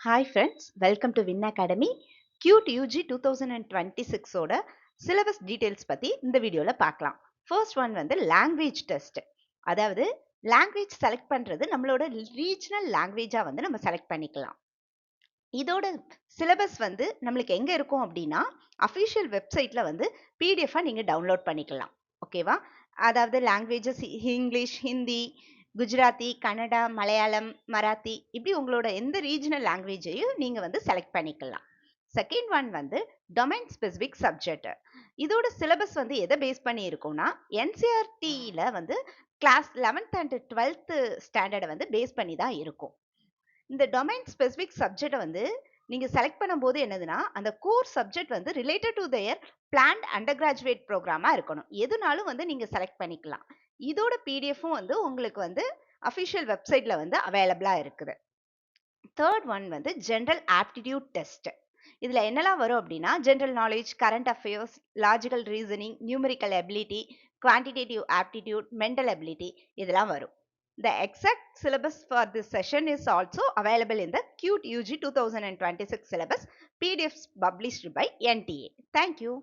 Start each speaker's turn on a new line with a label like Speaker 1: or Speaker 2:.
Speaker 1: Hi friends, welcome to Win Academy. Cute UG 2026 ஓட syllabus details பத்தி இந்த வீடியோல பார்க்கலாம். First one வந்து language test. அதாவது language select பண்றது நம்மளோட regional language வந்து நம்ம select பண்ணிக்கலாம். இதோட syllabus வந்து நம்மளுக்கு எங்க இருக்கும் அப்படின்னா official websiteல வந்து PDF நீங்க டவுன்லோட் பண்ணிக்கலாம். ஓகேவா? அதாவது languages இங்கிலீஷ், ஹிந்தி, குஜராத்தி, கன்னடா, மலையாளம், மராத்தி இப்படி உங்களோட எந்த ரீஜனல் லாங்குவேஜையும் நீங்க வந்து செலக்ட் பண்ணிக்கலாம். செகண்ட் ஒன் வந்து டொமைன் ஸ்பெசிபிக் சப்ஜெக்ட். இதோட சிலபஸ் வந்து எதை பேஸ் பண்ணி இருக்கும்னா என்சிஆர்டியில வந்து கிளாஸ் 11th அண்ட் 12th ஸ்டாண்டர்டை வந்து பேஸ் பண்ணி தான் இருக்கும். இந்த டொமைன் ஸ்பெசிபிக் சப்ஜெக்டை வந்து நீங்க செலக்ட் பண்ணும்போது என்னதுன்னா அந்த கோர் சப்ஜெக்ட் வந்து related to their plant under graduate ப்ரோக்ராமா இருக்கணும். எதுனாலும் வந்து நீங்க செலக்ட் பண்ணிக்கலாம். இதோட பிடிஎஃப்பும் வந்து உங்களுக்கு வந்து அஃபிஷியல் வெப்சைட்ல வந்து அவைலபிளா இருக்குது. தேர்ட் ஒன் வந்து ஜென்ரல் ஆப்டிடியூட் டெஸ்ட். இதுல என்னெல்லாம் வரும் அப்படின்னா general knowledge, current affairs, logical reasoning, numerical ability, quantitative aptitude, mental ability இதெல்லாம் வரும். The exact syllabus for this session is also available in the CUTE UG 2026 syllabus PDFs published by NTA. Thank you.